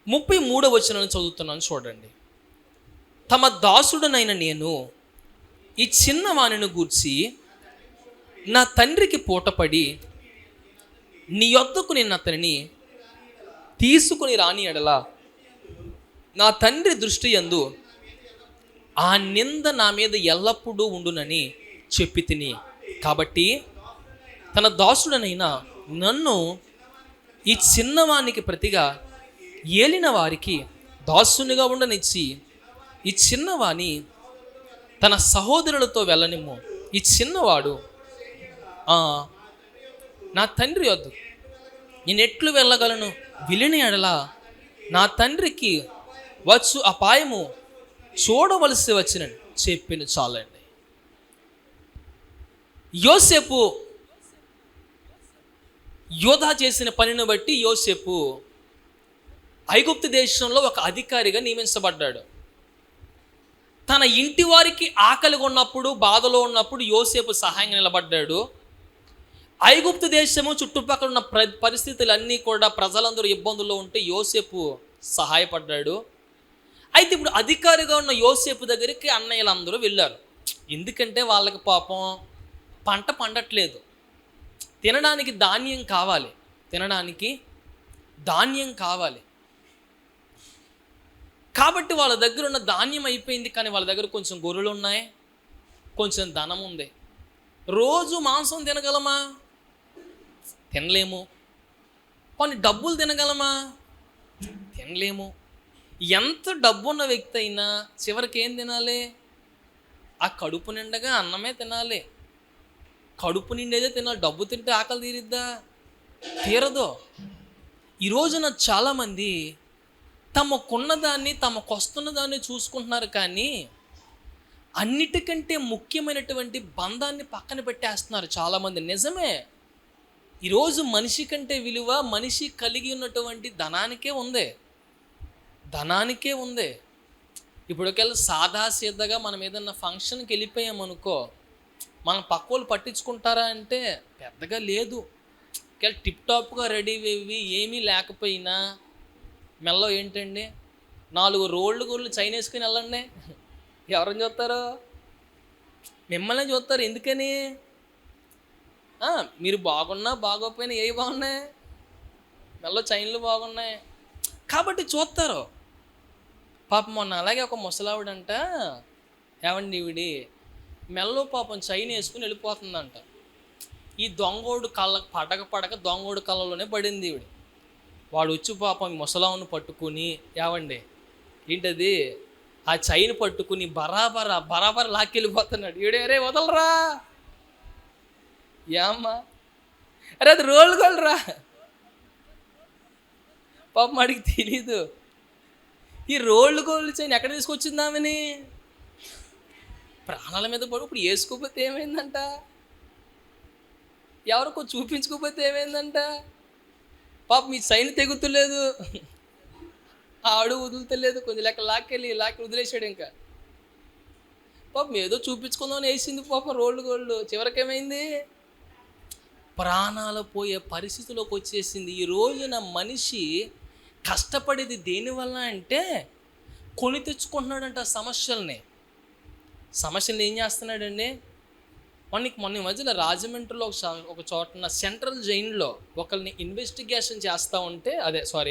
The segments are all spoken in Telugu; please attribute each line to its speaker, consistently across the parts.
Speaker 1: 33వ వచనం చదువుతున్నాను చూడండి. తమ దాసుడనైన నేను ఈ చిన్నవానిని గూర్చి నా తండ్రికి పూటపడి నీ యొద్దకు నేను అతనిని తీసుకుని రాని ఎడల నా తండ్రి దృష్టి యందు ఆ నింద నా మీద ఎల్లప్పుడూ ఉండునని చెప్పి తిని, కాబట్టి తన దాసుడనైనా నన్ను ఈ చిన్నవానికి ప్రతిగా ఏలిన వారికి దాసునిగా ఉండనిచ్చి ఈ చిన్నవాని తన సహోదరులతో వెళ్ళనిమ్ము. ఈ చిన్నవాడు నా తండ్రి వద్దు నేను ఎట్లు వెళ్ళగలను, విలిని ఎడల నా తండ్రికి వచ్చు అపాయము చూడవలసి వచ్చినని చెప్పిన చాలండి. యోసేపు యోధా చేసిన పనిని బట్టి యోసేపు ఐగుప్తు దేశంలో ఒక అధికారిగా నియమించబడ్డాడు. తన ఇంటి వారికి ఆకలిగా ఉన్నప్పుడు, బాధలో ఉన్నప్పుడు యోసేపు సహాయంగా నిలబడ్డాడు. ఐగుప్తు దేశము చుట్టుపక్కల ఉన్న పరిస్థితులన్నీ కూడా ప్రజలందరూ ఇబ్బందుల్లో ఉంటే యోసేపు సహాయపడ్డాడు. అయితే ఇప్పుడు అధికారిగా ఉన్న యోసేపు దగ్గరికి అన్నయ్యలందరూ వెళ్ళారు. ఎందుకంటే వాళ్ళకి పాపం పంట పండట్లేదు, తినడానికి ధాన్యం కావాలి, కాబట్టి వాళ్ళ దగ్గర ఉన్న ధాన్యం అయిపోయింది. కానీ వాళ్ళ దగ్గర కొంచెం గొర్రెలు ఉన్నాయి, కొంచెం ధనం ఉంది. రోజు మాంసం తినగలమా? తినలేము. కొన్ని డబ్బులు తినగలమా? తినలేము. ఎంత డబ్బున్న వ్యక్తి అయినా చివరికి ఏం తినాలి? ఆ కడుపు నిండగా అన్నమే తినాలి, కడుపు నిండేదే తినాలి. డబ్బు తింటే ఆకలి తీరిద్దా? తీరదు. ఈ రోజున చాలామంది తమకున్నదాన్ని, తమకొస్తున్న దాన్ని చూసుకుంటున్నారు, కానీ అన్నిటికంటే ముఖ్యమైనటువంటి బంధాన్ని పక్కన పెట్టేస్తున్నారు చాలామంది. నిజమే, ఈరోజు మనిషి కంటే విలువ మనిషి కలిగి ఉన్నటువంటి ధనానికే ఉంది. ఇప్పటికెళ్ళి సాదాసీదాగా మనం ఏదన్నా ఫంక్షన్కి వెళ్ళిపోయామనుకో, మన పక్క వాళ్ళు పట్టించుకుంటారా అంటే పెద్దగా లేదు. టిప్ టాప్గా రెడీ అయ్యి ఏమీ లేకపోయినా మెల్లో ఏంటండి 4 రోళ్ళు గోళ్ళు చైన్ వేసుకుని వెళ్ళండి, ఎవరిని చూస్తారు? మిమ్మల్ని చూస్తారు. ఎందుకని? మీరు బాగున్నా బాగోకపోయినా ఏవి బాగున్నాయి? మెల్లో చైన్లు బాగున్నాయి కాబట్టి చూస్తారు. పాపం మొన్న అలాగే ఒక ముసలావిడంట, ఏమండి ఈవిడి మెల్లో పాపం చైన్ వేసుకుని వెళ్ళిపోతుందంట. ఈ దొంగోడు కళ్ళకు పడక దొంగోడు కళ్ళలోనే పడింది ఈవిడ. వాడు వచ్చి పాపం ముసలావును పట్టుకుని, ఏవండి ఏంటది, ఆ చైన్ పట్టుకుని బరాబర లాక్కెళ్ళిపోతున్నాడు. ఈడే వదలరా, ఏమ్మా, అరే అది రోల్ గోల్రా. పాపం వాడికి తెలీదు ఈ రోళ్ళు గోళ్ళు చైన్ ఎక్కడ తీసుకొచ్చిందామని. ప్రాణాల మీద పడు. ఇప్పుడు వేసుకోకపోతే ఏమైందంట, ఎవరికో చూపించుకోకపోతే ఏమైందంట. పాపం మీ చైన్ తెగుతలేదు, ఆడు వదులుతలేదు, కొంచెం లాక్కి వదిలేసాడు. ఇంకా పాపం ఏదో చూపించుకుందామని వేసింది పాపం రోళ్ళు గోళ్ళు. చివరికేమైంది? ప్రాణాలు పోయే పరిస్థితిలోకి వచ్చేసింది. ఈ రోజున మనిషి కష్టపడేది దేనివల్ల అంటే కొని తెచ్చుకుంటున్నాడంట సమస్యల్ని ఏం చేస్తున్నాడండి? మొన్న మధ్యలో రాజమండ్రిలో ఒక చోటన సెంట్రల్ జైల్లో ఒకరిని ఇన్వెస్టిగేషన్ చేస్తూ ఉంటే,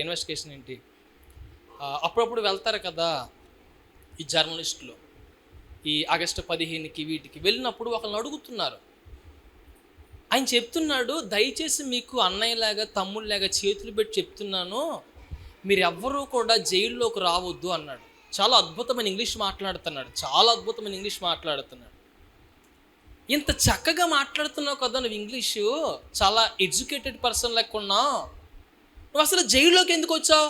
Speaker 1: ఇన్వెస్టిగేషన్ ఏంటి, అప్పుడప్పుడు వెళ్తారు కదా ఈ జర్నలిస్టులు, ఈ ఆగస్టు 15కి వీటికి వెళ్ళినప్పుడు ఒకరిని అడుగుతున్నారు. ఆయన చెప్తున్నాడు, దయచేసి మీకు అన్నయ్యలాగా తమ్ముళ్ళలాగా చేతులు పెట్టి చెప్తున్నాను, మీరు ఎవ్వరూ కూడా జైల్లోకి రావద్దు అన్నాడు. చాలా అద్భుతమైన ఇంగ్లీష్ మాట్లాడుతున్నాడు. ఇంత చక్కగా మాట్లాడుతున్నావు కదా నువ్వు ఇంగ్లీషు, చాలా ఎడ్యుకేటెడ్ పర్సన్ లెక్క ఉన్నావు, నువ్వు అసలు జైల్లోకి ఎందుకు వచ్చావు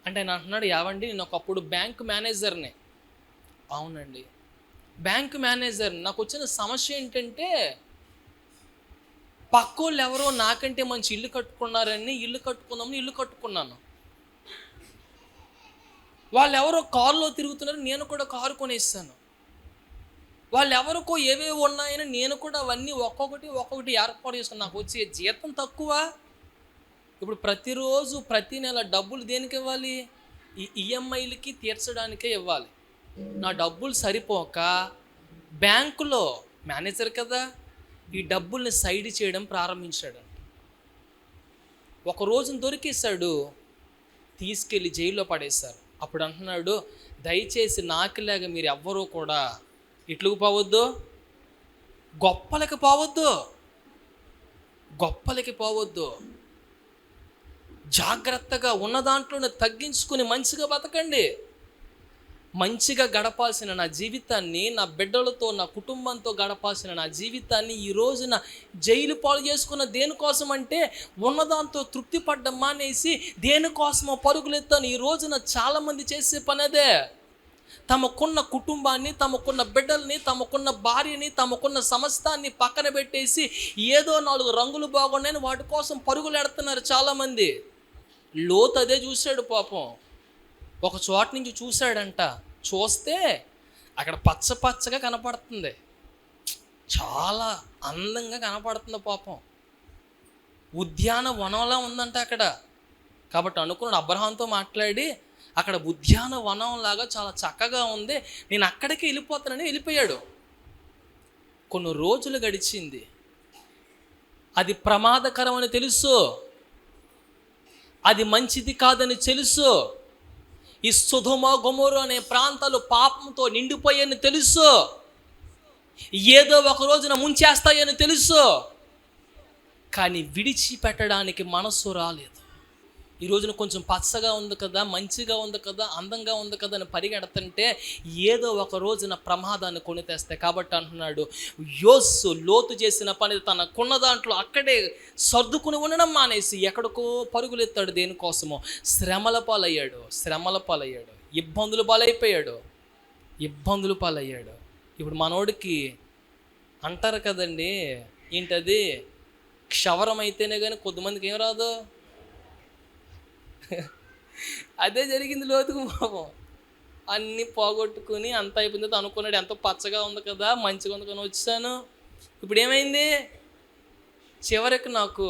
Speaker 1: అంటే ఆయన అంటున్నాడు, యావండి నేను ఒకప్పుడు బ్యాంక్ మేనేజర్ని. అవునండి, బ్యాంక్ మేనేజర్. నాకు వచ్చిన సమస్య ఏంటంటే పక్కోళ్ళు ఎవరో నాకంటే మంచి ఇల్లు కట్టుకున్నారని ఇల్లు కట్టుకున్నాను. వాళ్ళు ఎవరో కారులో తిరుగుతున్నారు, నేను కూడా కారు కొనేస్తాను. వాళ్ళు ఎవరికో ఏవేవి ఉన్నాయని నేను కూడా అవన్నీ ఒక్కొక్కటి ఏర్పాటు చేసుకున్నాను. నాకు వచ్చే జీతం తక్కువ. ఇప్పుడు ప్రతిరోజు ప్రతి నెల డబ్బులు దేనికి ఇవ్వాలి? ఈ ఈఎంఐలకి తీర్చడానికే ఇవ్వాలి. నా డబ్బులు సరిపోక బ్యాంకులో మేనేజర్ కదా ఈ డబ్బుల్ని సైడ్ చేయడం ప్రారంభించాడు. ఒక రోజున దొరికేశాడు, తీసుకెళ్ళి జైల్లో పడేశారు. అప్పుడు అంటున్నాడు, దయచేసి నాకులాగా మీరు ఎవ్వరూ కూడా ఇట్లుకు పోవద్దు, గొప్పలకి పోవద్దు, గొప్పలకి పోవద్దు. జాగ్రత్తగా ఉన్న దాంట్లోనే తగ్గించుకుని మంచిగా బతకండి. మంచిగా గడపాల్సిన నా జీవితాన్ని, నా బిడ్డలతో నా కుటుంబంతో గడపాల్సిన నా జీవితాన్ని ఈ రోజున జైలు పాలు చేసుకున్న దేనికోసం అంటే ఉన్నదాంతో తృప్తి పడ్డం మానేసి దేనికోసమో పరుగులెత్తాను. ఈ రోజున చాలామంది చేసే పని అదే. తమకున్న కుటుంబాన్ని, తమకున్న బిడ్డల్ని, తమకున్న భార్యని, తమకున్న సమస్తాన్ని పక్కన పెట్టేసి ఏదో 4 రంగులు బాగున్నాయని వాటి కోసం పరుగులు ఎడుతున్నారు చాలామంది. లోతు అదే చూశాడు పాపం. ఒక చోట నుంచి చూశాడంట, చూస్తే అక్కడ పచ్చ పచ్చగా కనపడుతుంది, చాలా అందంగా కనపడుతుంది పాపం. ఉద్యానవనంలా ఉందంట అక్కడ. కాబట్టి అనుకున్నాడు, అబ్రహాంతో మాట్లాడి అక్కడ ఉద్యానవనంలాగా చాలా చక్కగా ఉంది, నేను అక్కడికి వెళ్ళిపోతానని వెళ్ళిపోయాడు. కొన్ని రోజులు గడిచింది. అది ప్రమాదకరమని తెలుసు, అది మంచిది కాదని తెలుసు. ఈ సొదొమ గొమొర్రా అనే ప్రాంతాలు పాపంతో నిండిపోయాయని తెలుసు. ఏదో ఒక రోజున ముంచేస్తాయని తెలుసు. కానీ విడిచిపెట్టడానికి మనసు రాలేదు. ఈ రోజున కొంచెం పచ్చగా ఉంది కదా, మంచిగా ఉంది కదా, అందంగా ఉంది కదా అని పరిగెడుతుంటే ఏదో ఒక రోజున ప్రమాదాన్ని కొని తెస్తాయి. కాబట్టి అంటున్నాడు, యోసు లోతు చేసిన పని తనకున్న దాంట్లో అక్కడే సర్దుకుని ఉండడం మానేసి ఎక్కడికో పరుగులెత్తాడు. దేనికోసమో శ్రమల పాలయ్యాడు, ఇబ్బందులు పాలయ్యాడు. ఇప్పుడు మనోడికి అంటారు కదండి, ఏంటది, క్షవరం అయితేనే కానీ కొద్దిమందికి ఏం రాదు. అదే జరిగింది లోతుకు పాపం. అన్నీ పోగొట్టుకుని అంత అయిపోయింది అనుకున్నాడు, ఎంతో పచ్చగా ఉంది కదా, మంచిగా ఉంది కానీ వచ్చాను. ఇప్పుడు ఏమైంది, చివరికి నాకు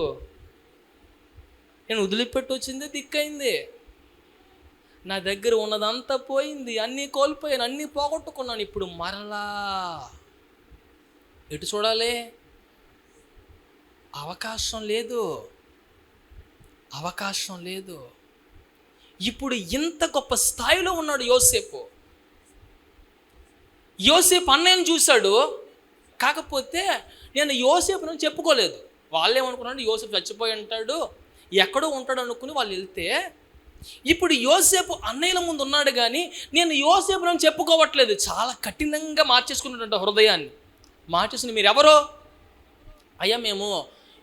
Speaker 1: నేను వదిలిపెట్టి వచ్చిందే దిక్కైంది. నా దగ్గర ఉన్నదంతా పోయింది, అన్నీ కోల్పోయాను, అన్నీ పోగొట్టుకున్నాను. ఇప్పుడు మరలా ఎటు చూడాలి? అవకాశం లేదు. ఇప్పుడు ఇంత గొప్ప స్థాయిలో ఉన్నాడు యోసేపు. అన్నయ్యను చూశాడు, కాకపోతే నేను యోసేపును చెప్పుకోలేదు. వాళ్ళు ఏమనుకున్నాడు, యోసేపు చచ్చిపోయి ఉంటాడు, ఎక్కడో ఉంటాడు అనుకుని వాళ్ళు వెళ్తే, ఇప్పుడు యోసేపు అన్నయ్యల ముందు ఉన్నాడు కానీ నేను యోసేపును చెప్పుకోవట్లేదు. చాలా కఠినంగా మార్చేసుకున్నాడంట హృదయాన్ని. మార్చేసుకుని, మీరు ఎవరో? అయ్యా మేము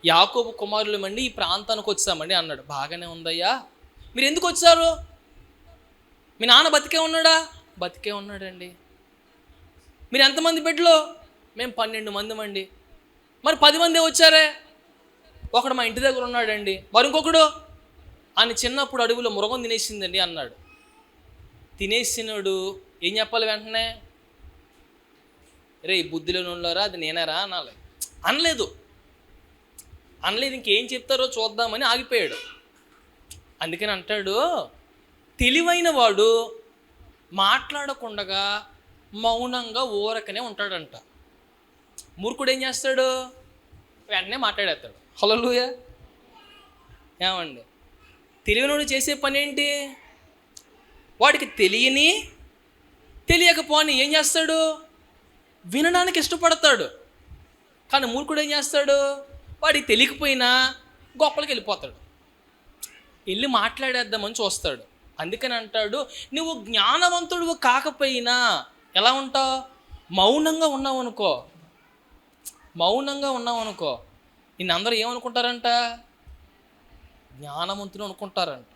Speaker 1: యాకోబు కుమారులమండి, ఈ ప్రాంతానికి వచ్చామండి అన్నాడు. బాగానే ఉందయ్యా, మీరు ఎందుకు వచ్చారు? మీ నాన్న బతికే ఉన్నాడా? బతికే ఉన్నాడండి. మీరు ఎంతమంది బిడ్డలు? మేము 12 మందిమండి. మరి 10 మందే వచ్చారే? ఒకడు మా ఇంటి దగ్గర ఉన్నాడండి, మరి ఇంకొకడు అని చిన్నప్పుడు అడవిలో మృగం తినేసిందండి అన్నాడు. తినేసినాడు ఏం చెప్పాలి వెంటనే? రే బుద్ధిలో ఉన్నారా, అది నేనేరా అనాలి. అనలేదు. ఇంకేం చెప్తారో చూద్దామని ఆగిపోయాడు. అందుకని అంటాడు, తెలివైన వాడు మాట్లాడకుండా మౌనంగా ఊరకనే ఉంటాడంట. మూర్ఖుడు ఏం చేస్తాడు? వెంటనే మాట్లాడేస్తాడు. హల్లెలూయా. ఏమండి, తెలివైనవాడు చేసే పని ఏంటి? వాడికి తెలియకపోని ఏం చేస్తాడు? వినడానికి ఇష్టపడతాడు. కానీ మూర్ఖుడు ఏం చేస్తాడు? వాడికి తెలియకపోయినా గొప్పలకి వెళ్ళిపోతాడు, వెళ్ళి మాట్లాడేద్దామని చూస్తాడు. అందుకని అంటాడు, నువ్వు జ్ఞానవంతుడు కాకపోయినా ఎలా ఉంటావు? మౌనంగా ఉన్నావు అనుకో, నిన్ను అందరూ ఏమనుకుంటారంట? జ్ఞానవంతుడు అనుకుంటారంట.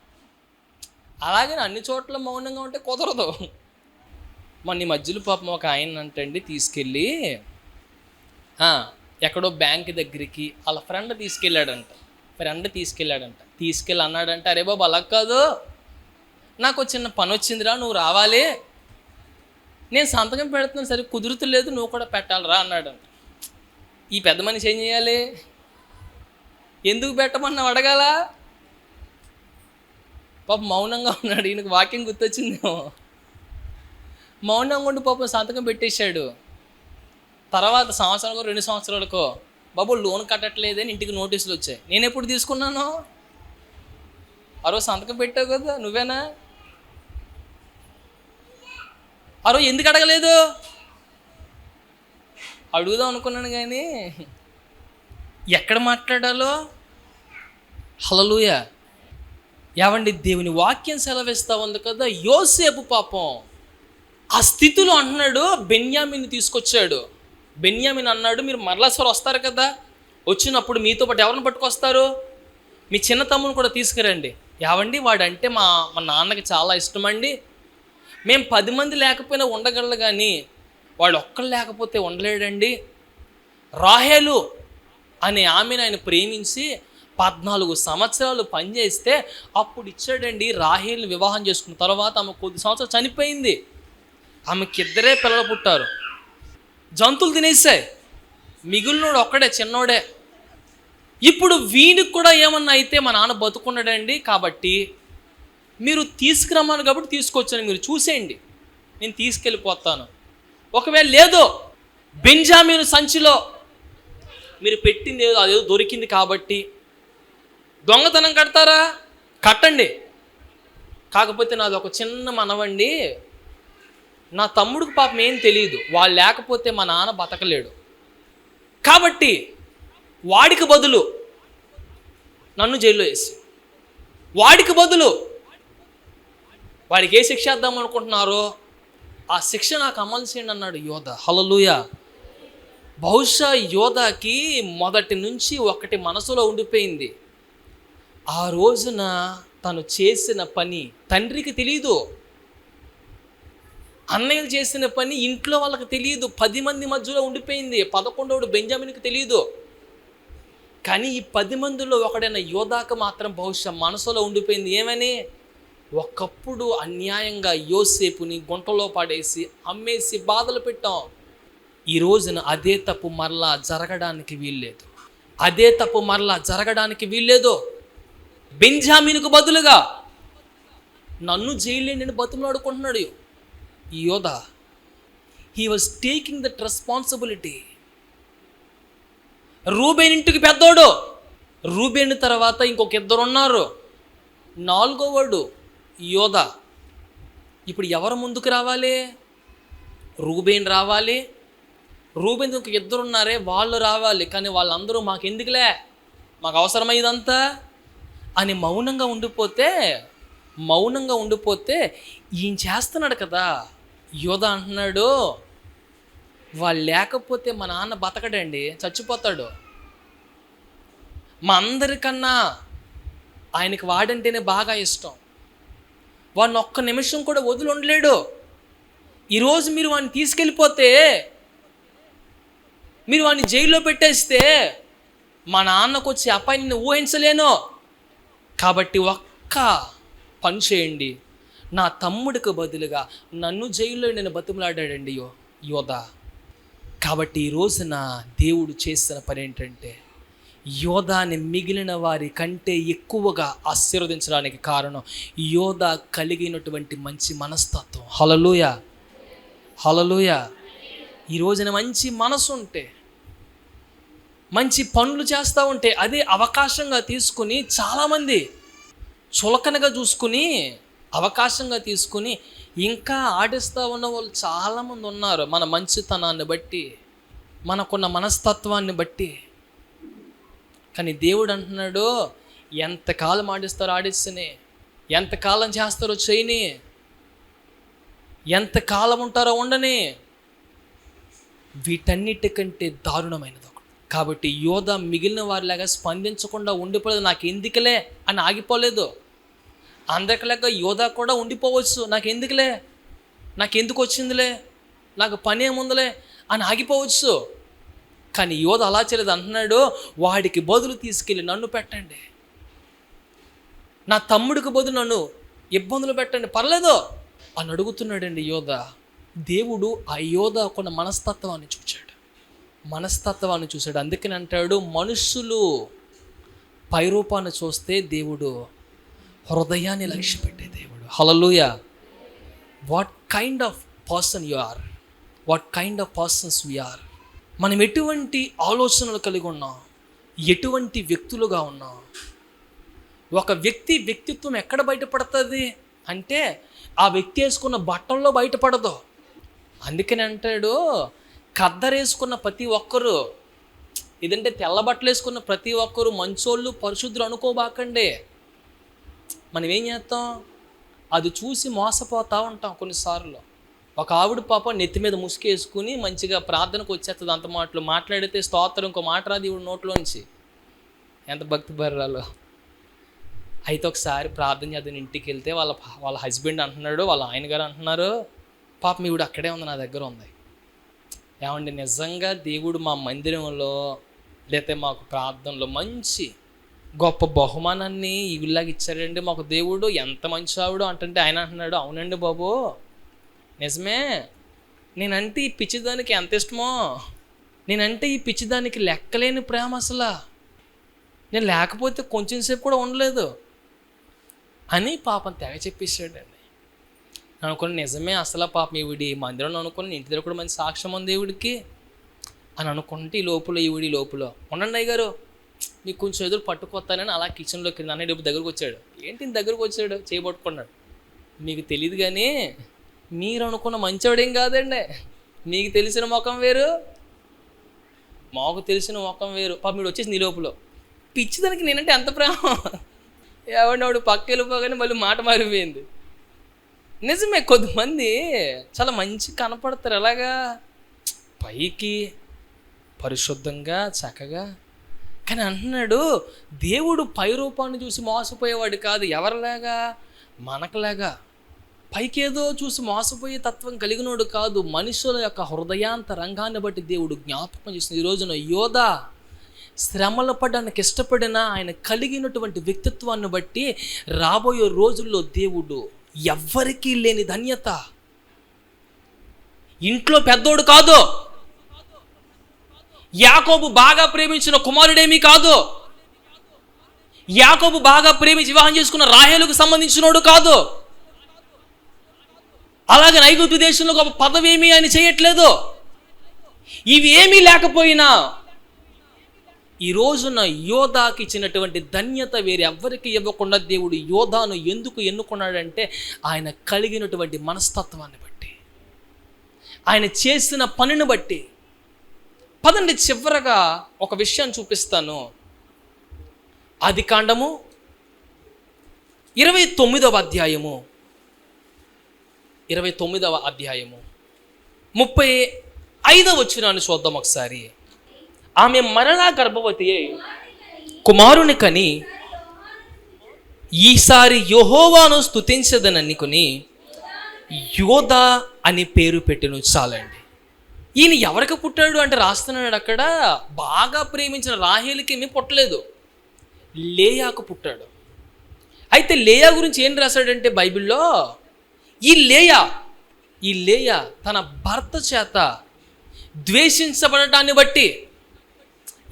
Speaker 1: అలాగే అన్ని చోట్ల మౌనంగా ఉంటే కుదరదు. మొన్న ఈ మధ్యలో పాపం ఒక ఆయన అంటండి తీసుకెళ్ళి ఎక్కడో బ్యాంక్ దగ్గరికి వాళ్ళ ఫ్రెండ్ తీసుకెళ్ళాడంట. తీసుకెళ్ళి అన్నాడంట, అరే బాబు అలా కాదు, నాకు చిన్న పని వచ్చిందిరా, నువ్వు రావాలి, నేను సంతకం పెడుతున్నాను, సరే కుదురుతులేదు, నువ్వు కూడా పెట్టాలిరా అన్నాడంట. ఈ పెద్ద మనిషి ఏం చేయాలి? ఎందుకు పెట్టమన్నా అడగాల? పాపం మౌనంగా ఉన్నాడు. ఈయనకు వాక్యం గుర్తొచ్చిందేమో. మౌనంగా ఉండి పాపం సంతకం పెట్టేశాడు. తర్వాత సంవత్సరాలకో 2 సంవత్సరాలకో బాబు లోన్ కట్టట్లేదని ఇంటికి నోటీసులు వచ్చాయి. నేను ఎప్పుడు తీసుకున్నాను? ఆ రోజు సంతకం పెట్టావు కదా, నువ్వేనా? ఆ రోజు ఎందుకు అడగలేదు? అడుగుదాం అనుకున్నాను కానీ ఎక్కడ మాట్లాడాలో. హల్లెలూయా. ఏవండి, దేవుని వాక్యం సెలవిస్తా ఉంది కదా, యోసేపు పాపం ఆ స్థితిలో అంటున్నాడు, బెన్యామీని తీసుకొచ్చాడు. బెన్యామీన్ అన్నాడు, మీరు మరలాసరి వస్తారు కదా, వచ్చినప్పుడు మీతో పాటు ఎవరిని పట్టుకొస్తారు? మీ చిన్న తమ్ముని కూడా తీసుకురండి. ఏవండి, వాడంటే మా నాన్నకి చాలా ఇష్టం అండి. మేము 10 మంది లేకపోయినా ఉండగలరు కానీ వాడు ఒక్కరు లేకపోతే ఉండలేడండి. రాహేలు అనే ఆమెను ఆయన ప్రేమించి 14 సంవత్సరాలు పనిచేస్తే అప్పుడు ఇచ్చాడండి. రాహేల్ని వివాహం చేసుకున్న తర్వాత ఆమె కొద్ది సంవత్సరాలు చనిపోయింది. ఆమెకి 2 పిల్లలు పుట్టారు. జంతువులు తినేసాయి, మిగిలినోడు ఒక్కడే, చిన్నోడే. ఇప్పుడు వీనికి కూడా ఏమన్నా అయితే మా నాన్న బతుకున్నాడండి, కాబట్టి మీరు తీసుకురమ్మను కాబట్టి తీసుకొచ్చాను, మీరు చూసేయండి, నేను తీసుకెళ్ళిపోతాను. ఒకవేళ లేదో బెంజామీను సంచిలో మీరు పెట్టింది ఏదో అదేదో దొరికింది కాబట్టి దొంగతనం కడతారా? కట్టండి. కాకపోతే నాది ఒక చిన్న మనవండి, నా తమ్ముడికి పాపం ఏం తెలియదు, వాళ్ళు లేకపోతే మా నాన్న బతకలేడు, కాబట్టి వాడికి బదులు నన్ను జైల్లో వేసి, వాడికి బదులు వాడికి ఏ శిక్ష వేద్దాం అనుకుంటున్నారో ఆ శిక్ష నాకు అమలు చేయండి అన్నాడు యోధ. హల్లెలూయా. బహుశా యోధాకి మొదటి నుంచి ఒకటి మనసులో ఉండిపోయింది. ఆ రోజున తను చేసిన పని తండ్రికి తెలియదు, అన్నయ్యలు చేసిన పని ఇంట్లో వాళ్ళకి తెలియదు, 10 మంది మధ్యలో ఉండిపోయింది. 11వ బెంజామిన్కి తెలియదు. కానీ ఈ 10 మందిలో ఒకడైన యోధాకు మాత్రం బహుశా మనసులో ఉండిపోయింది. ఏమని? ఒకప్పుడు అన్యాయంగా యోసేపుని గుంటలో పడేసి అమ్మేసి బాధలు పెట్టాం. ఈ రోజున అదే తప్పు మరలా జరగడానికి వీల్లేదు. అదే తప్పు మరలా జరగడానికి వీల్లేదు. బెంజామిన్కు బదులుగా నన్ను జైలు నేను బతుకులాడుకుంటున్నాడు ఈ యోధ. He was taking that responsibility. Reuben ఇంటికి పెద్దోడు. రూబేన్ తర్వాత ఇంకొక 2 ఉన్నారు. 4వ వాడు యోధ. ఇప్పుడు ఎవరు ముందుకు రావాలి? రూబేన్ రావాలి. రూబేన్ ఇంకొక 2 ఉన్నారే, వాళ్ళు రావాలి. కానీ వాళ్ళందరూ మాకు ఎందుకులే, మాకు అవసరమా ఇదంతా అని మౌనంగా ఉండిపోతే ఈయన చేస్తున్నాడు కదా. యోధ అంటున్నాడు, వాళ్ళు లేకపోతే మా నాన్న బతకడండి, చచ్చిపోతాడు. మా అందరికన్నా ఆయనకి వాడంటేనే బాగా ఇష్టం. వాడిని ఒక్క నిమిషం కూడా వదిలి ఉండలేడు. ఈరోజు మీరు వాడిని తీసుకెళ్ళిపోతే, మీరు వాడిని జైల్లో పెట్టేస్తే మా నాన్నకు వచ్చే అపాయం నేను ఊహించలేను. కాబట్టి ఒక్క పని చేయండి, నా తమ్ముడికి బదులుగా నన్ను జైల్లో నేను బతిమలాడాడండి యోధ. కాబట్టి ఈ రోజున దేవుడు చేసిన పని ఏంటంటే, యోధాని మిగిలిన వారి కంటే ఎక్కువగా ఆశీర్వదించడానికి కారణం యోధ కలిగినటువంటి మంచి మనస్తత్వం. హల్లెలూయా, హల్లెలూయా. ఈ రోజున మంచి మనసు ఉంటే, మంచి పనులు చేస్తూ ఉంటే అదే అవకాశంగా తీసుకుని చాలామంది చులకనగా చూసుకుని అవకాశంగా తీసుకుని ఇంకా ఆడిస్తూ ఉన్న వాళ్ళు చాలామంది ఉన్నారు. మన మంచితనాన్ని బట్టి, మనకున్న మనస్తత్వాన్ని బట్టి. కానీ దేవుడు అంటున్నాడు, ఎంతకాలం ఆడిస్తారో ఆడిస్తేనే, ఎంతకాలం చేస్తారో చేయని, ఎంతకాలం ఉంటారో ఉండని, వీటన్నిటికంటే దారుణమైనది ఒకటి. కాబట్టి యోధ మిగిలిన వారిలాగా స్పందించకుండా ఉండిపోలేదు. నాకు ఎందుకులే అని ఆగిపోలేదు. అందరిలాగా యోధ కూడా ఉండిపోవచ్చు. నాకు ఎందుకు వచ్చిందిలే, నాకు పని ఏముందిలే అని ఆగిపోవచ్చు. కానీ యోధ అలా చేయలేదు. అంటున్నాడు, వాడికి బదులు తీసుకెళ్ళి నన్ను పెట్టండి, నా తమ్ముడికి బదులు నన్ను ఇబ్బందులు పెట్టండి, పర్లేదు అని అడుగుతున్నాడండి యోధ. దేవుడు ఆ యోధ కొన్న మనస్తత్వాన్ని చూశాడు. అందుకని అంటాడు, మనుషులు పైరూపాన్ని చూస్తే దేవుడు హృదయాన్ని లక్ష్య పెట్టే దేవుడు. Hallelujah. What kind of person you are, what kind of persons we are. మనం ఎటువంటి ఆలోచనలు కలిగి ఉన్నాం, ఎటువంటి వ్యక్తులుగా ఉన్నాం. ఒక వ్యక్తిత్వం ఎక్కడ బయటపడుతుంది అంటే ఆ వ్యక్తి వేసుకున్న బట్టల్లో బయటపడదు. అందుకని అంటాడు, కద్దరేసుకున్న ప్రతి ఒక్కరు, ఇదంటే తెల్ల బట్టలు వేసుకున్న ప్రతి ఒక్కరు మంచోళ్ళు పరిశుద్ధులు అనుకోబాకండి. మనం ఏం చేస్తాం, అది చూసి మోసపోతూ ఉంటాం. కొన్నిసార్లు ఒక ఆవిడ పాప నెత్తి మీద ముసుకేసుకుని మంచిగా ప్రార్థనకు వచ్చేస్తుంది, అంత మాటలు మాట్లాడితే స్తోత్రం ఇంకో మాట రాదు ఈవిడ నోట్లోంచి. ఎంత భక్తి బర్రాలు. అయితే ఒకసారి ప్రార్థన చేద్దాం ఇంటికి వెళ్తే వాళ్ళ హస్బెండ్ అంటున్నాడు, వాళ్ళ ఆయన గారు అంటున్నారు, పాపం ఈవిడ అక్కడే ఉంది, నా దగ్గర ఉంది. ఏమండి, నిజంగా దేవుడు మా మందిరంలో లేకపోతే మాకు ప్రార్థనలో మంచి గొప్ప బహుమానాన్ని ఈవిలాగా ఇచ్చాడండి మాకు దేవుడు, ఎంత మంచి ఆవిడ అంటే ఆయన అంటున్నాడు, అవునండి బాబు నిజమే, నేనంటే ఈ పిచ్చిదానికి ఎంత ఇష్టమో, నేనంటే ఈ పిచ్చిదానికి లెక్కలేని ప్రేమ. అసలు నేను లేకపోతే కొంచెం సేపు కూడా ఉండలేదు అని పాపం తెగ చెప్పేసాడండి. అనుకుని నిజమే అసలు పాపం ఈవిడి మందిరంలో అనుకుని ఇంటి దగ్గర కూడా మంచి సాక్ష్యం ఉంది ఈవిడికి అని అనుకుంటే ఈ లోపల ఉండండి అయ్య గారు మీకు కొంచెం ఎదురు పట్టుకొస్తానని అలా కిచెన్లోకి వెళ్ళి అన్నయ్య దగ్గరకు వచ్చాడు. ఏంటి దగ్గరకు వచ్చాడు, చేయబట్టుకున్నాడు. మీకు తెలియదు కానీ మీరు అనుకున్న మంచివాడేం కాదండి, మీకు తెలిసిన ముఖం వేరు, మాకు తెలిసిన ముఖం వేరు. పాప మీరు వచ్చేసి నీ లోపల పిచ్చిదానికి నేనంటే ఎంత ప్రేమ. ఎవడినవాడు పక్క వెళ్ళిపోగానే మళ్ళీ మాట మారిపోయింది. నిజమే, కొద్దిమంది చాలా మంచి కనపడతారు, ఎలాగా పైకి పరిశుద్ధంగా చక్కగా, కానీ అంటున్నాడు దేవుడు పై రూపాన్ని చూసి మోసపోయేవాడు కాదు. ఎవరిలాగా, మనకులాగా పైకేదో చూసి మోసపోయే తత్వం కలిగినోడు కాదు. మనుషుల యొక్క హృదయాంత రంగాన్ని బట్టి దేవుడు జ్ఞాపకం చేస్తుంది. ఈ రోజున యోధ శ్రమలు పడడానికి ఇష్టపడిన ఆయన కలిగినటువంటి వ్యక్తిత్వాన్ని బట్టి రాబోయే రోజుల్లో దేవుడు ఎవ్వరికీ లేని ధన్యత. ఇంట్లో పెద్దోడు కాదు, యాకోబు బాగా ప్రేమించిన కుమారుడేమీ కాదు, యాకోబు బాగా ప్రేమించి వివాహం చేసుకున్న రాహేలుకు సంబంధించినోడు కాదు, అలాగే ఐగుప్తు దేశంలో గొప్ప పదవి ఏమీ ఆయన చేయట్లేదు. ఇవి ఏమీ లేకపోయినా ఈ రోజున యోధాకి ఇచ్చినటువంటి ధన్యత వేరే ఎవ్వరికి ఇవ్వకుండా దేవుడు యోధాను ఎందుకు ఎన్నుకున్నాడంటే ఆయన కలిగినటువంటి మనస్తత్వాన్ని బట్టి, ఆయన చేసిన పనిని బట్టి. పదండి చివరగా ఒక విషయాన్ని చూపిస్తాను. ఆదికాండము 29వ అధ్యాయము 35వ వచనాన్ని చూద్దాం ఒకసారి. ఆమె మరలా గర్భవతి అయి కుమారుని కని ఈసారి యెహోవాను స్తుతించదననుకుని యోధా అని పేరు పెట్టెను. చాలండి. ఈయన ఎవరికి పుట్టాడు అంటే రాస్తున్నాడు అక్కడ, బాగా ప్రేమించిన రాహేలుకి ఏమీ పుట్టలేదు, లేయాకు పుట్టాడు. అయితే లేయా గురించి ఏం రాశాడంటే బైబిల్లో, ఈ లేయా తన భర్త చేత ద్వేషించబడటాన్ని బట్టి,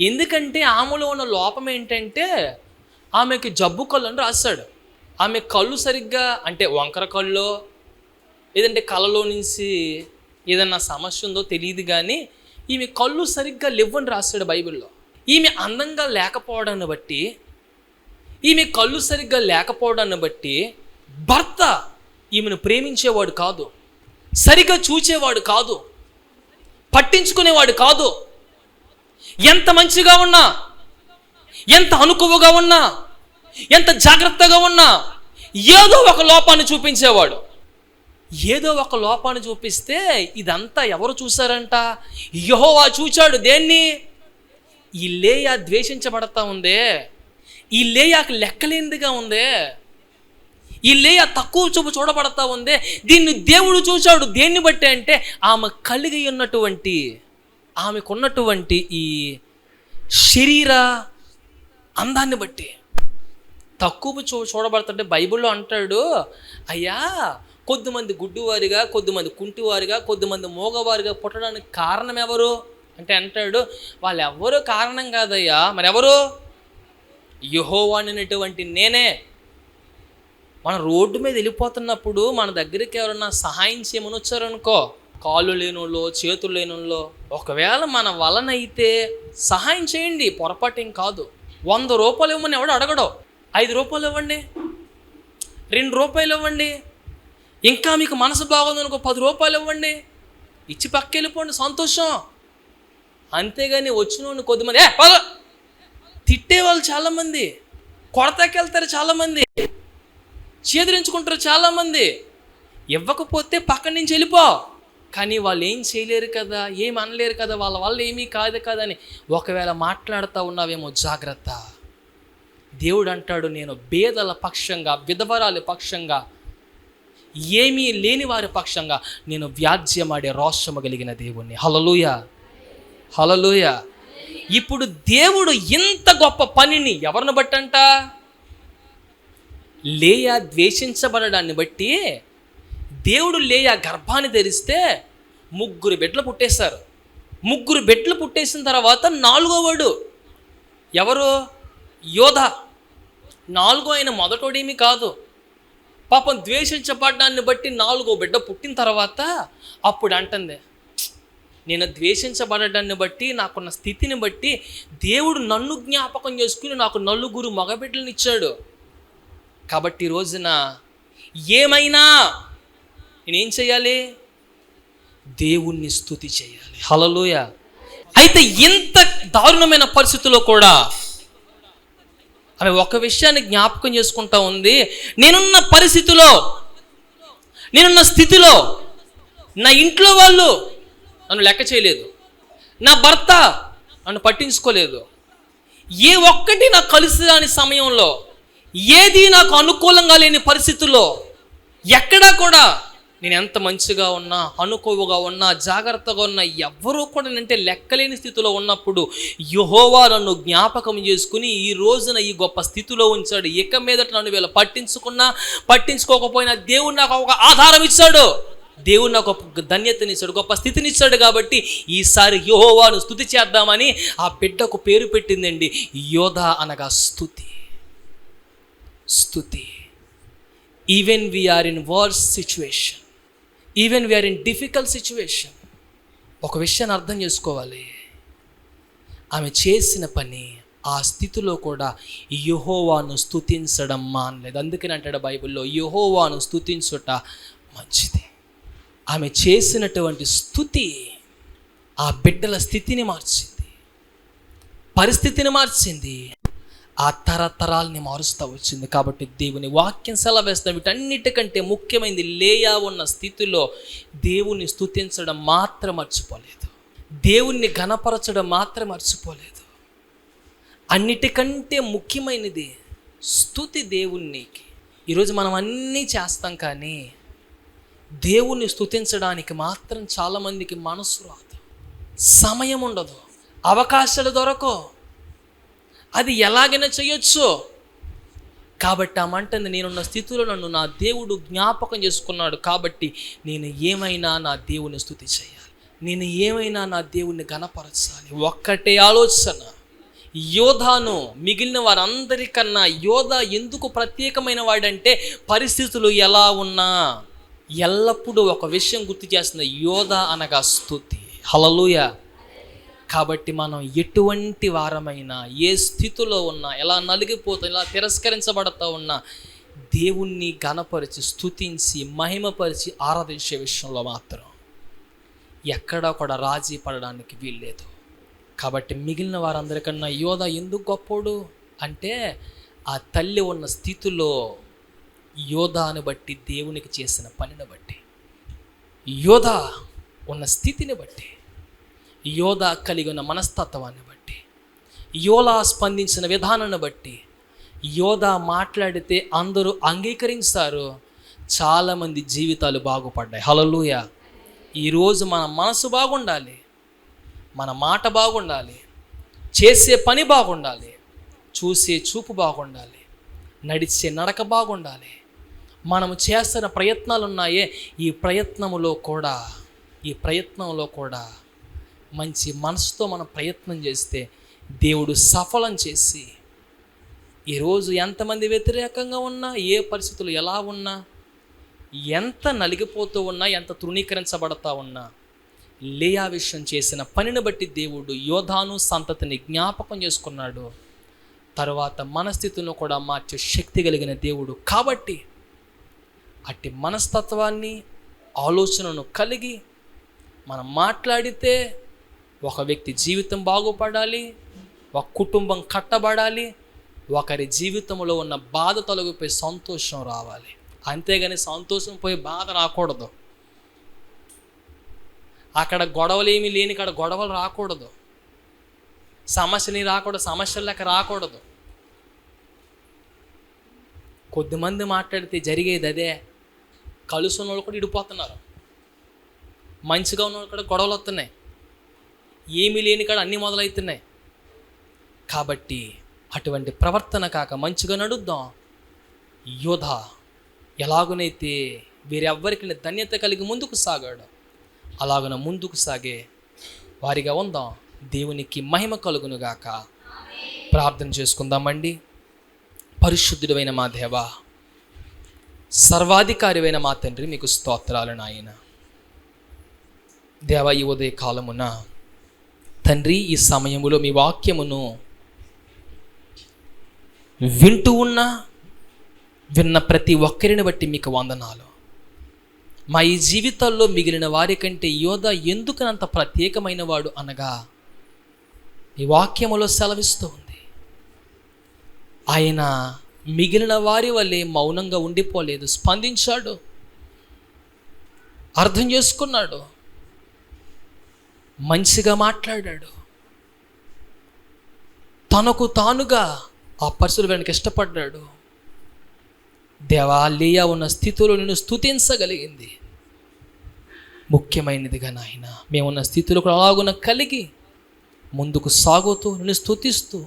Speaker 1: ఎందుకంటే ఆమెలో ఉన్న లోపం ఏంటంటే ఆమెకి జబ్బు కళ్ళు అని రాశాడు. ఆమె కళ్ళు సరిగ్గా, అంటే వంకర కళ్ళు లేదంటే కళ్ళలో నుంచి ఏదన్నా సమస్య ఉందో తెలియదు కానీ ఈమె కళ్ళు సరిగ్గా లేవని రాశాడు బైబిల్లో. ఈమె అందంగా లేకపోవడాన్ని బట్టి, ఈమె కళ్ళు సరిగ్గా లేకపోవడాన్ని బట్టి భర్త ఈమెను ప్రేమించేవాడు కాదు, సరిగ్గా చూచేవాడు కాదు, పట్టించుకునేవాడు కాదు. ఎంత మంచిగా ఉన్నా, ఎంత అనుకువగా ఉన్నా, ఎంత జాగ్రత్తగా ఉన్నా ఏదో ఒక లోపాన్ని చూపించేవాడు. ఏదో ఒక లోపాన్ని చూపిస్తే ఇదంతా ఎవరు చూశారంట? యెహోవా చూచాడు. దేన్ని? ఈ లేయా ద్వేషించబడతా ఉందే, ఈ లేయాకు లెక్కలేనిదిగా ఉందే, ఈ లేయా తక్కువ చూపు చూడబడతా ఉందే, దీన్ని దేవుడు చూశాడు. దేన్ని బట్టి అంటే ఆమె కలిగి ఉన్నటువంటి, ఆమెకున్నటువంటి ఈ శరీర అందాన్ని బట్టి తక్కువ చూడబడుతుంటే బైబిల్లో అంటాడు, అయ్యా కొద్దిమంది గుడ్డివారిగా, కొద్దిమంది కుంటివారిగా, కొద్దిమంది మోగవారిగా పుట్టడానికి కారణం ఎవరు అంటే అంటాడు, వాళ్ళు ఎవరో కారణం కాదయ్యా, మరి ఎవరు? యెహోవా అనేటువంటి నేనే. మన రోడ్డు మీద వెళ్ళిపోతున్నప్పుడు మన దగ్గరికి ఎవరన్నా సహాయం చేయమని వచ్చారనుకో, కాళ్ళు లేనోళ్ళు, చేతులు లేనోళ్ళు, ఒకవేళ మన వలనైతే సహాయం చేయండి, పొరపాటు ఏం కాదు. 100 రూపాయలు ఇవ్వమని ఎవడు అడగడో. 5 రూపాయలు ఇవ్వండి, 2 రూపాయలు ఇవ్వండి, ఇంకా మీకు మనసు బాగుందనుకో 10 రూపాయలు ఇవ్వండి, ఇచ్చి పక్క వెళ్ళిపోండి, సంతోషం. అంతేగాని వచ్చిన కొద్దిమంది తిట్టేవాళ్ళు చాలామంది, కొడతాకెళ్తారు చాలామంది, చేదరించుకుంటారు చాలామంది. ఇవ్వకపోతే పక్కన నుంచి వెళ్ళిపో. కానీ వాళ్ళు ఏం చేయలేరు కదా, ఏం అనలేరు కదా, వాళ్ళ వల్ల ఏమీ కాదు కదా అని ఒకవేళ మాట్లాడుతూ ఉన్నావేమో జాగ్రత్త. దేవుడు అంటాడు, నేను బేదల పక్షంగా, విధవరాలి పక్షంగా, ఏమీ లేని వారి పక్షంగా నేను వ్యాజ్యమాడే రోషము కలిగిన దేవుణ్ణి. హల్లెలూయా, హల్లెలూయా. ఇప్పుడు దేవుడు ఇంత గొప్ప పనిని ఎవరిని బట్టంట? లేయా ద్వేషించబడడాన్ని బట్టి. దేవుడు లేయా గర్భాన్ని ధరిస్తే 3 బిడ్డలు పుట్టేశారు. 3 బిడ్డలు పుట్టేసిన తర్వాత 4వ వాడు ఎవరు? యోధ. 4వ ఆయన మొదటోడేమీ కాదు. పాపం ద్వేషించబడ్డాన్ని బట్టి 4వ బిడ్డ పుట్టిన తర్వాత అప్పుడు అంటుంది, నేను ద్వేషించబడడాన్ని బట్టి, నాకున్న స్థితిని బట్టి దేవుడు నన్ను జ్ఞాపకం చేసుకుని నాకు 4 మగబిడ్డలను ఇచ్చాడు. కాబట్టి ఈ రోజున ఏమైనా నేనేం చేయాలి? దేవుణ్ణి స్తుతి చేయాలి. హల్లెలూయా. అయితే ఇంత దారుణమైన పరిస్థితుల్లో కూడా ఆమె ఒక విషయాన్ని జ్ఞాపకం చేసుకుంటా ఉంది. నేనున్న పరిస్థితిలో, నేనున్న స్థితిలో నా ఇంట్లో వాళ్ళు నన్ను లెక్క చేయలేదు, నా భర్త నన్ను పట్టించుకోలేదు, ఏ ఒక్కటి నాకు కలిసి రాని సమయంలో, ఏది నాకు అనుకూలంగా లేని పరిస్థితుల్లో, ఎక్కడా కూడా నేను ఎంత మంచిగా ఉన్నా, అనుకువగా ఉన్నా, జాగ్రత్తగా ఉన్నా, ఎవ్వరూ కూడా అంటే లెక్కలేని స్థితిలో ఉన్నప్పుడు యెహోవా నన్ను జ్ఞాపకం చేసుకుని ఈ రోజున ఈ గొప్ప స్థితిలో ఉంచాడు. ఇక మీదట నన్ను వీళ్ళు పట్టించుకున్నా పట్టించుకోకపోయినా దేవుడు నాకు ఒక ఆధారం ఇచ్చాడు, దేవుడు నాకు ఒక ధన్యతనిచ్చాడు, గొప్ప స్థితినిచ్చాడు. కాబట్టి ఈసారి యెహోవాను స్తుతి చేద్దామని ఆ బిడ్డకు పేరు పెట్టిందండి. యోధ అనగా స్తుతి. స్తుతి. Even we're in worse situation, even we're in difficult situation, ఒక విషయాన్ని అర్థం చేసుకోవాలి. ఆమె చేసిన పని ఆ స్థితిలో కూడా యెహోవాను స్తుతించడం మానలేదు. అందుకని అంటాడు బైబిల్లో, యెహోవాను స్తుతించుట మంచిది. ఆమె చేసినటువంటి స్తుతి ఆ బిడ్డల స్థితిని మార్చింది, పరిస్థితిని మార్చింది, ఆ తరతరాల్ని మారుస్తూ వచ్చింది. కాబట్టి దేవుని వాక్యం సెలవేస్తాం, వీటన్నిటికంటే ముఖ్యమైనది లేయా ఉన్న స్థితిలో దేవుని స్తుతించడం మాత్రం మర్చిపోలేదు, దేవుణ్ణి ఘనపరచడం మాత్రం మర్చిపోలేదు. అన్నిటికంటే ముఖ్యమైనది స్తుతి దేవునికి. ఈరోజు మనం అన్నీ చేస్తాం, కానీ దేవుణ్ణి స్తుతించడానికి మాత్రం చాలామందికి మనసు రాదు, సమయం ఉండదు, అవకాశాలు దొరకవు. అది ఎలాగైనా చేయొచ్చు. కాబట్టి ఆ మంటని నేనున్న స్థితిలో నన్ను నా దేవుడు జ్ఞాపకం చేసుకున్నాడు. కాబట్టి నేను ఏమైనా నా దేవుని స్తుతి చేయాలి, నేను ఏమైనా నా దేవుణ్ణి ఘనపరచాలి. ఒక్కటే ఆలోచన. యోధాను మిగిలిన వారందరికన్నా యోధ ఎందుకు ప్రత్యేకమైన వాడంటే, పరిస్థితులు ఎలా ఉన్నా ఎల్లప్పుడూ ఒక విషయం గుర్తు చేస్తుంది, యోధ అనగా స్తుతి. హల్లెలూయా. కాబట్టి మనం ఎటువంటి వారమైనా, ఏ స్థితిలో ఉన్నా, ఎలా నలిగిపోతూ, ఎలా తిరస్కరించబడతా ఉన్నా, దేవుణ్ణి ఘనపరిచి స్తుతించి మహిమపరిచి ఆరాధించే విషయంలో మాత్రం ఎక్కడా కూడా రాజీ పడడానికి వీల్లేదు. కాబట్టి మిగిలిన వారందరికన్నా యోధ ఎందుకు గొప్పోడు అంటే, ఆ తల్లి ఉన్న స్థితిలో యోధాను బట్టి, దేవునికి చేసిన పనిని బట్టి, యోధ ఉన్న స్థితిని బట్టి, యోధ కలిగి ఉన్న మనస్తత్వాన్ని బట్టి, యోధ స్పందించిన విధానాన్ని బట్టి, యోధ మాట్లాడితే అందరూ అంగీకరిస్తారు, చాలామంది జీవితాలు బాగుపడ్డాయి. హల్లెలూయా. ఈరోజు మన మనసు బాగుండాలి, మన మాట బాగుండాలి, చేసే పని బాగుండాలి, చూసే చూపు బాగుండాలి, నడిచే నడక బాగుండాలి. మనము చేస్తున్న ప్రయత్నాలు ఉన్నాయే, ఈ ప్రయత్నంలో కూడా మంచి మనసుతో మనం ప్రయత్నం చేస్తే దేవుడు సఫలం చేసి ఈరోజు ఎంతమంది వ్యతిరేకంగా ఉన్నా, ఏ పరిస్థితులు ఎలా ఉన్నా, ఎంత నలిగిపోతూ ఉన్నా, ఎంత తృణీకరించబడతా ఉన్నా, లేయా విషయం చేసిన పనిని బట్టి దేవుడు యోధాను సంతతిని జ్ఞాపకం చేసుకున్నాడు. తర్వాత మనస్థితులను కూడా మార్చే శక్తి కలిగిన దేవుడు కాబట్టి అట్టి మనస్తత్వాన్ని, ఆలోచనను కలిగి మనం మాట్లాడితే ఒక వ్యక్తి జీవితం బాగుపడాలి, ఒక కుటుంబం కట్టబడాలి, ఒకరి జీవితంలో ఉన్న బాధ తొలగిపోయి సంతోషం రావాలి. అంతేగాని సంతోషం పోయి బాధ రాకూడదు. అక్కడ గొడవలు ఏమీ లేని కాడ గొడవలు రాకూడదు, సమస్యలు రాకూడదు, సమస్యలు లెక్క రాకూడదు. కొద్దిమంది మాట్లాడితే జరిగేది అదే. కలుసున్న వాళ్ళు కూడా ఇడిపోతున్నారు, మంచిగా ఉన్న వాళ్ళు కూడా గొడవలు వస్తున్నాయి, ఏమీ లేని కాడ అన్నీ మొదలవుతున్నాయి. కాబట్టి అటువంటి ప్రవర్తన కాక మంచిగా నడుద్దాం. యోధ ఎలాగునైతే వీరెవ్వరికి ధన్యత కలిగి ముందుకు సాగాడు, అలాగున ముందుకు సాగే వారిగా ఉందాం. దేవునికి మహిమ కలుగునుగాక. ప్రార్థన చేసుకుందామండి. పరిశుద్ధుడైన మా దేవా, సర్వాధికారివైన మా తండ్రి, మీకు స్తోత్రాలు నాయన. దేవా, ఈ ఉదయ కాలమున తండ్రి, ఈ సమయములో మీ వాక్యమును వింటూ ఉన్నా, విన్న ప్రతి ఒక్కరిని బట్టి మీకు వందనాలు. మా ఈ జీవితాల్లో మిగిలిన వారి కంటే యోధ ఎందుకనంత ప్రత్యేకమైన వాడు అనగా ఈ వాక్యములో సెలవిస్తూ ఉంది. ఆయన మిగిలిన వారి వల్లే మౌనంగా ఉండిపోలేదు, స్పందించాడు, అర్థం చేసుకున్నాడు, మంచిగా మాట్లాడాడు, తనకు తానుగా ఆ పరిస్థితులు వెనక ఇష్టపడ్డాడు. దేవా, లేయా ఉన్న స్థితిలో నిన్ను స్తుతించగలిగింది. ముఖ్యమైనదిగా నాయన, మేమున్న స్థితిలో కూడా అలాగున కలిగి ముందుకు సాగుతూ నిన్ను స్తుతిస్తూ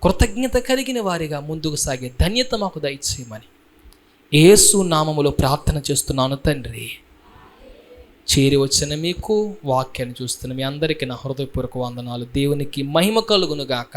Speaker 1: కృతజ్ఞత కలిగిన వారిగా ముందుకు సాగే ధన్యత మాకు దయచేయమని యేసు నామములో ప్రార్థన చేస్తున్నాను తండ్రి. చేరి వచ్చిన మీకు వాక్యాన్ని చూస్తున్న మీ అందరికీ నా హృదయపూర్వక వందనాలు. దేవునికి మహిమ కలుగునుగాక.